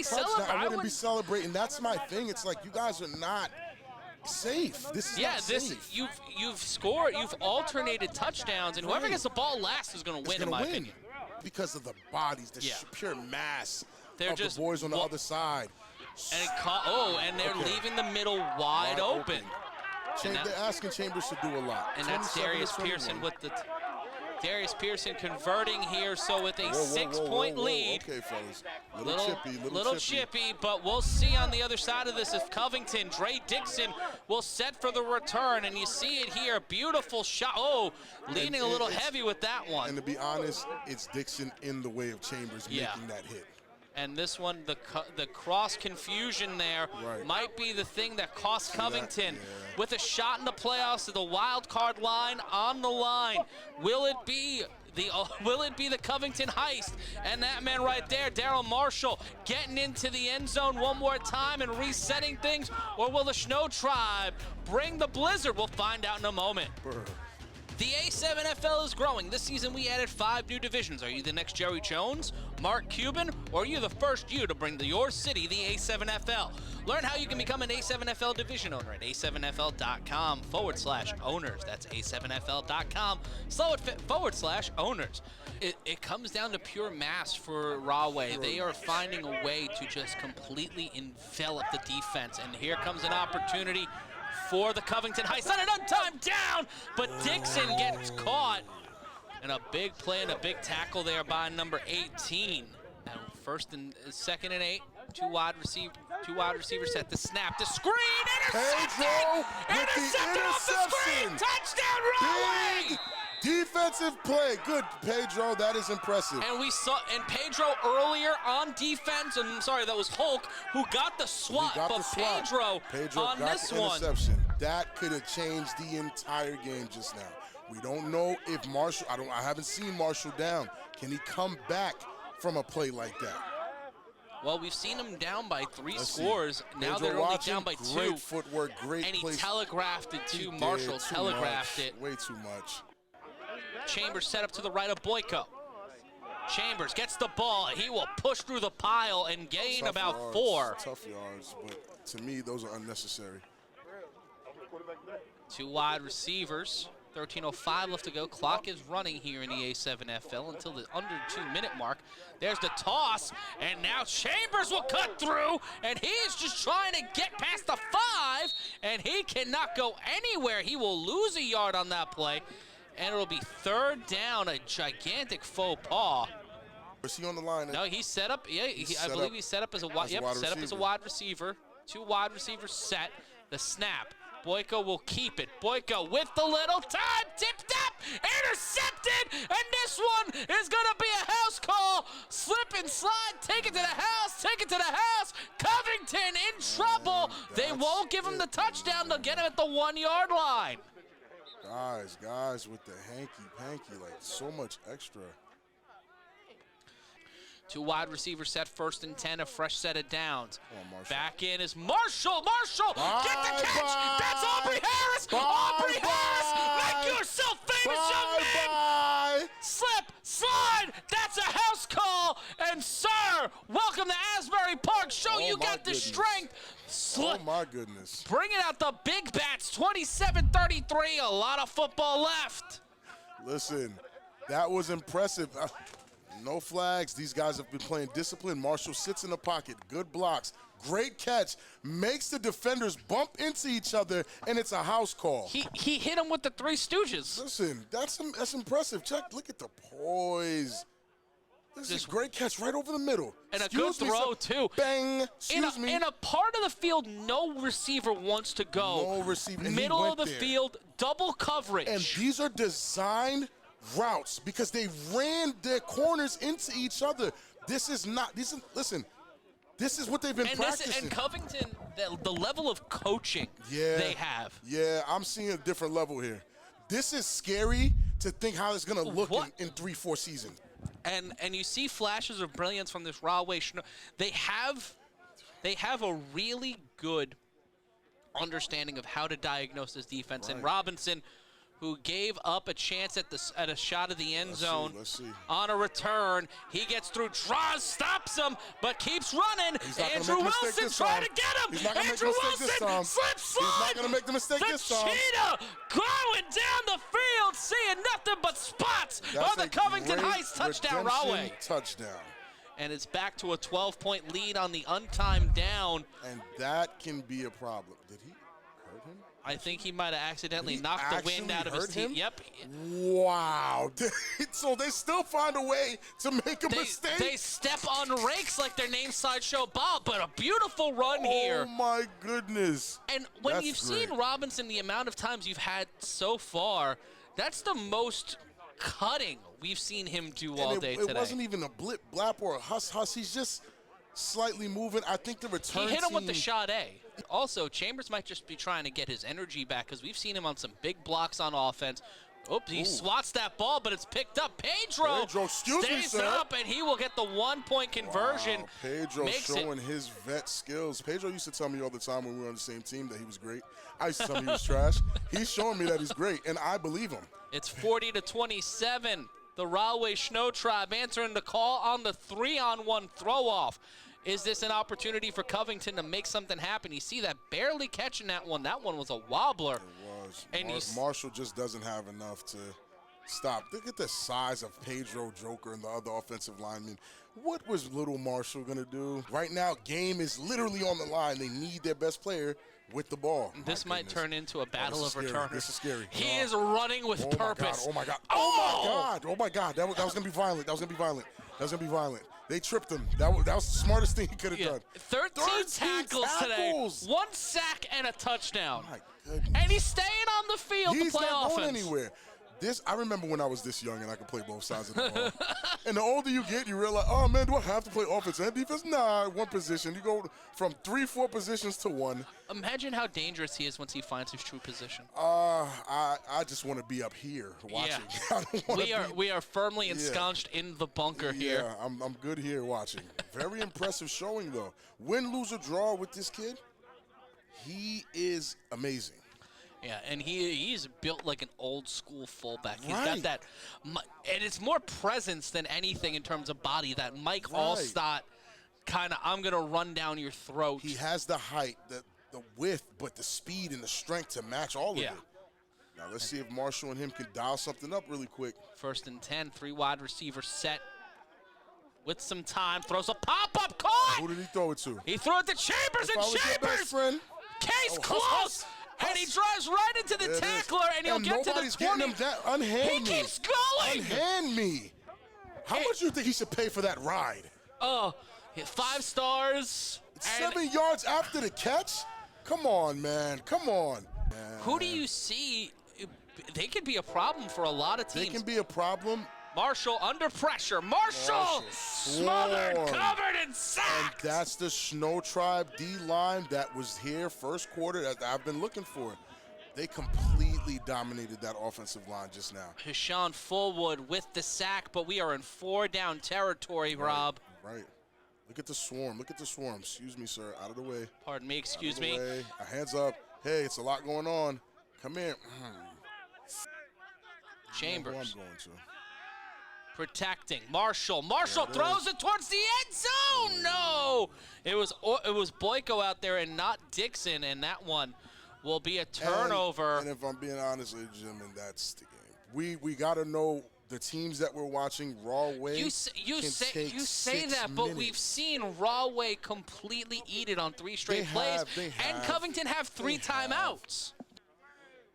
be celebrating. That's my thing. It's like you guys are not safe. This is not safe. You've scored, you've alternated touchdowns, and whoever gets the ball last is going to win, in my opinion. Because of the bodies, the pure mass They're of just the boys on the other side. And they're leaving the middle wide open. They're asking Chambers to do a lot. And that's Darius Pearson with the Darius Pearson converting here, so with a 6-point lead. Okay, fellas. Little chippy, but we'll see on the other side of this if Covington, Dre Dixon will set for the return, and you see it here, beautiful shot. Oh, leaning a little heavy with that one. And to be honest, it's Dixon in the way of Chambers making that hit. And this one, the cross confusion there might be the thing that cost Covington with a shot in the playoffs to the wild card line on the line. Will it be the Covington Heist? And that man right there, Daryl Marshall, getting into the end zone one more time and resetting things, or will the Shnow tribe bring the blizzard? We'll find out in a moment. The A7FL is growing. This season we added 5 new divisions. Are you the next Jerry Jones, Mark Cuban, or are you the first to bring to your city the A7FL? Learn how you can become an A7FL division owner at a7fl.com/owners. That's a7fl.com/owners. It comes down to pure mass for Rahway. They are finding a way to just completely envelop the defense. And here comes an opportunity for the Covington Heist. On an untimed down, but Dixon gets caught. And a big play and a big tackle there by number 18. And First and second and 8. Two wide receivers set. The snap. The screen. Pedro with the Intercepted off the screen. interception. Touchdown, Rahway. Big defensive play. Good, Pedro. That is impressive. And we saw, and Pedro earlier on defense, and I'm sorry, that was Hulk who got the swat, but Pedro on got this the one. interception. That could have changed the entire game just now. We don't know if Marshall, I haven't seen Marshall down. Can he come back from a play like that? Well, we've seen him down by 3 Let's scores. see. Now Pedro they're only watching, down by 2. Great footwork, great And he place. telegraphed it He to did Marshall. too Telegraphed much. it. Way too much. Chambers set up to the right of Boyko. Chambers gets the ball. He will push through the pile and gain Tough about yards, 4. Tough yards, but to me, those are unnecessary. 2 wide receivers. 13:05 left to go. Clock is running here in the A7FL until the under 2-minute mark. There's the toss, and now Chambers will cut through, and he's just trying to get past the 5, and he cannot go anywhere. He will lose a yard on that play, and it'll be 3rd down, a gigantic faux pas. Is he on the line? No, he's set up. Yeah, I believe he's set up as a wide. Yep, set up as a wide receiver. 2 wide receivers set. The snap. Boyko will keep it. Boyko with the little time. Tipped up. Intercepted. And this one is going to be a house call. Slip and slide. Take it to the house. Take it to the house. Covington in trouble. They won't give him the touchdown. They'll get him at the 1-yard line. Guys with the hanky-panky, like so much extra. 2 wide receivers set, 1st and 10, a fresh set of downs. Come on, Marshall. Back in is Marshall. Marshall, get the catch. Bye. That's Aubrey Harris. Aubrey Harris, make yourself famous, young man. Bye. Slip, slide. That's a house call. And sir, welcome to Asbury Park. Show you my got the goodness. strength. Oh my goodness. Bringing out the big bats. 27-33. A lot of football left. Listen, that was impressive. No flags. These guys have been playing discipline. Marshall sits in the pocket. Good blocks. Great catch. Makes the defenders bump into each other, and it's a house call. He hit him with the 3 Stooges. Listen, that's impressive. Look at the poise. This is a great catch right over the middle. And a good throw, too. Bang. Excuse me. In a part of the field no receiver wants to go. No receiver. And Middle he of the went there. Field, double coverage. And these are designed routes because they ran their corners into each other. This is what they've been practicing. And Covington, the level of coaching they have. Yeah, I'm seeing a different level here. This is scary to think how it's going to look in 3-4 seasons. And you see flashes of brilliance from this Rahway. They have a really good understanding of how to diagnose this defense. Right. And Robinson, who gave up a chance at a shot of the end zone on a return. He gets through, draws, stops him, but keeps running. Andrew Wilson trying to get him. Andrew Wilson, slip, slide. He's not going to make the mistake this time. The cheetah going down the field, seeing nothing but spots on the Covington Heist touchdown, Rahway. Touchdown. And it's back to a 12-point lead on the untimed down. And that can be a problem. Did he hurt him? I think he might have accidentally knocked the wind out of his team. Yep. Wow. So they still find a way to make a mistake? They step on rakes like their name Sideshow Bob, but a beautiful run here. Oh, my goodness. And when you've seen Robinson, the amount of times you've had so far, that's the most cutting we've seen him do all day today. It wasn't even a blip, blap, or a huss. He's just slightly moving. I think the return He hit him with the shot A. Also, Chambers might just be trying to get his energy back because we've seen him on some big blocks on offense. Oops, he swats that ball, but it's picked up. Pedro stays up, and he will get the 1-point conversion. Wow, Pedro showing his vet skills. Pedro used to tell me all the time when we were on the same team that he was great. I used to tell him he was trash. He's showing me that he's great, and I believe him. It's 40-27. The Rahway Shnow Tribe answering the call on the 3-on-1 throw-off. Is this an opportunity for Covington to make something happen? You see that barely catching that one. That one was a wobbler. It was. And Marshall just doesn't have enough to stop. Look at the size of Pedro, Joker, and the other offensive linemen. What was little Marshall going to do? Right now, game is literally on the line. They need their best player with the ball. This might turn into a battle of returners. This is scary. He is running with purpose. Oh, my God. Oh, my God. Oh, my God. That was going to be violent. That was going to be violent. They tripped him. That was the smartest thing he could have done. 13 tackles today, 1 sack and a touchdown. My goodness. And he's staying on the field He's to play not offense. going anywhere. I remember when I was this young and I could play both sides of the ball. And the older you get, you realize, oh man, do I have to play offense and defense? Nah, one position. You go from 3-4 positions to one. Imagine how dangerous he is once he finds his true position. I just want to be up here watching. Yeah. I don't wanna We are firmly ensconced in the bunker here. Yeah, I'm good here watching. Very impressive showing though. Win, lose, or draw with this kid, he is amazing. Yeah, and he's built like an old school fullback. He's Right. got that, and it's more presence than anything in terms of body. That Mike Allstott kind of, I'm gonna run down your throat. He has the height, the width, but the speed and the strength to match all of it. Now let's see if Marshall and him can dial something up really quick. 1st and 10, 3 wide receiver set with some time. Throws a pop-up caught. Who did he throw it to? He threw it to Chambers, If I and was your best Chambers friend, case Oh, close. And he drives right into the there it is. tackler, and he'll And get to the nobody's 20. getting him down. Unhand He me. keeps going. Unhand me. How much do you think he should pay for that ride? Oh, 5 stars. And 7 yards after the catch? Come on, man. Come on. Man. who do you see? They could be a problem for a lot of They teams. can be a problem. Marshall under pressure. Marshall smothered, Swarm. covered, and And sacked. that's the Shnow Tribe D-line that was here first quarter that I've been looking for. They completely dominated that offensive line just now. Hashan Fullwood with the sack, but we are in 4-down territory, Rob. Right. Look at the swarm. Look at the swarm. Excuse me, sir. Out of the way. Pardon me, excuse Out of the me. way. Hands up. Hey, it's a lot going on. Come here. Chambers Who I'm going to. protecting. Marshall it throws it towards the end zone. No, it was Boyko out there and not Dixon, and that one will be a turnover. And if I'm being honest with you, Jim, and that's the game. We got to know the teams that we're watching. Rahway You can say take that, 6 but minutes. we've seen Rahway completely eat it on 3 straight plays, they and have. Covington have 3 They have. timeouts.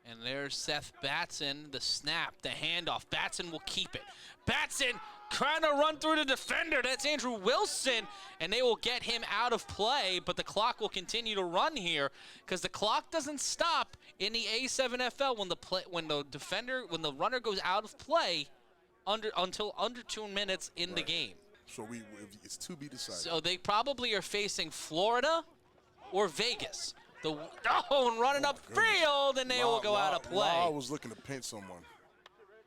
And there's Seth Batson, the snap, the handoff. Batson will keep it. Batson trying to run through the defender. That's Andrew Wilson, and they will get him out of play, but the clock will continue to run here because the clock doesn't stop in the A7FL when the runner goes out of play until under 2 minutes in the game. So it's to be decided. So they probably are facing Florida or Vegas. And running upfield, and they will go out of play. I was looking to paint someone.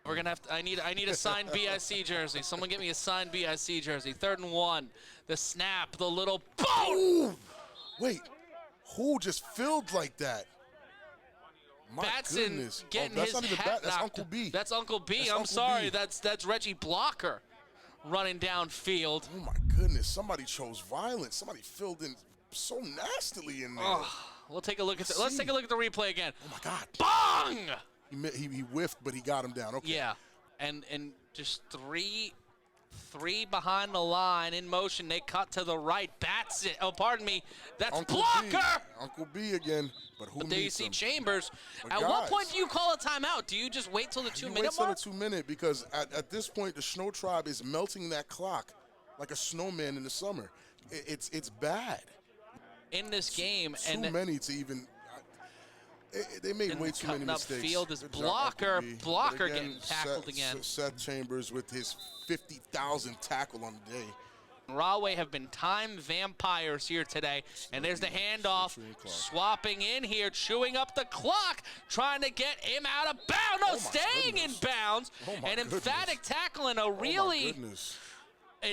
We're gonna have to. I need a signed BIC jersey. Someone get me a signed BIC jersey. 3rd and 1. The snap, the little boom. Ooh, wait, who just filled like that? My Batson goodness. getting that's his not even hat That's knocked. Uncle B. That's Uncle B. That's I'm Uncle sorry. B. That's Reggie Blocker running downfield. Oh my goodness! Somebody chose violence. Somebody filled in so nastily in there. We'll take a look at let's take a look at the replay again. Oh my God! Bong! He whiffed, but he got him down. Okay. Yeah, and just three behind the line in motion. They cut to the right. Batson. Oh, pardon me. That's Uncle Blocker. B. Uncle B again. But who But there you needs see him? Chambers. But At what guys, point do you call a timeout? Do you just wait till the 2 minute Wait till mark? the 2 minute because at this point the Shnow Tribe is melting that clock like a snowman in the summer. It's bad. In this game, Too many to even. They made And way too many cutting up mistakes. field is Good job, Blocker. Uncle B. Blocker But again, getting tackled again. Seth Chambers with his 50,000 tackle on the day. Rahway have been time vampires here today. And there's the handoff. Swapping in here, chewing up the clock, trying to get him out of bounds. No, Oh, my staying in goodness. bounds. Oh, my An emphatic goodness. tackle and a Oh my really goodness.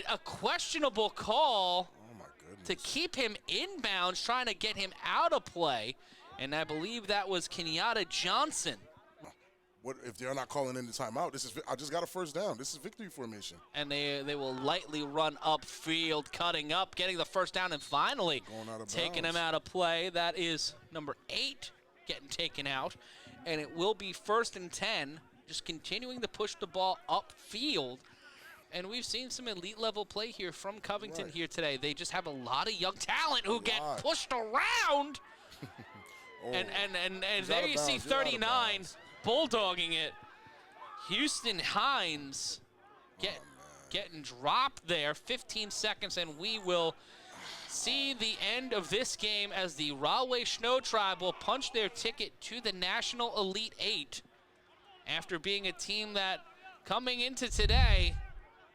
a questionable call Oh my goodness. to keep him inbounds, trying to get him out of play. And I believe that was Kenyatta Johnson. What if they're not calling in the timeout? I just got a first down. This is victory formation. And they will lightly run upfield, cutting up, getting the first down, and finally Going out of taking bounds. him out of play. That is number 8 getting taken out. And it will be 1st and 10, just continuing to push the ball upfield. And we've seen some elite level play here from Covington here today. They just have a lot of young talent who get pushed around. And He's there out of you see bounds. He's out of 39 bounds. bulldogging it. Houston Hines getting dropped there. 15 seconds, and we will see the end of this game as the Rahway Shnow Tribe will punch their ticket to the National Elite 8 after being a team that, coming into today,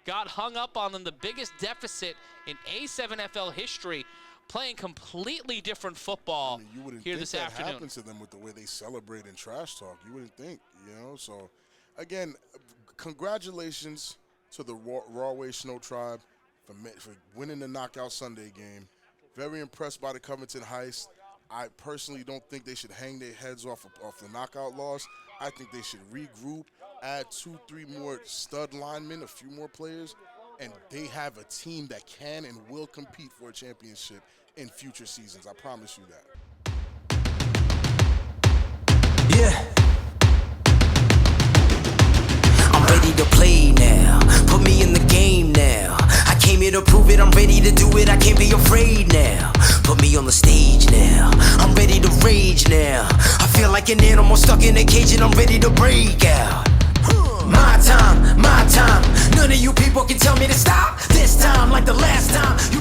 got hung up on them, the biggest deficit in A7FL history, playing completely different football. I mean, you wouldn't here think this that afternoon. happens to them with the way they celebrate and trash talk. You wouldn't think, you know. So, again, congratulations to the Rahway Shnow Tribe for winning the Knockout Sunday game. Very impressed by the Covington Heist. I personally don't think they should hang their heads off the knockout loss. I think they should regroup, add 2-3 more stud linemen, a few more players, and they have a team that can and will compete for a championship in future seasons. I promise you that. Yeah. I'm ready to play now. Put me in the game now. I came here to prove it. I'm ready to do it. I can't be afraid now. Put me on the stage now. I'm ready to rage now. I feel like an animal stuck in a cage and I'm ready to break out. My time, my time. None of you people can tell me to stop. This time, like the last time, you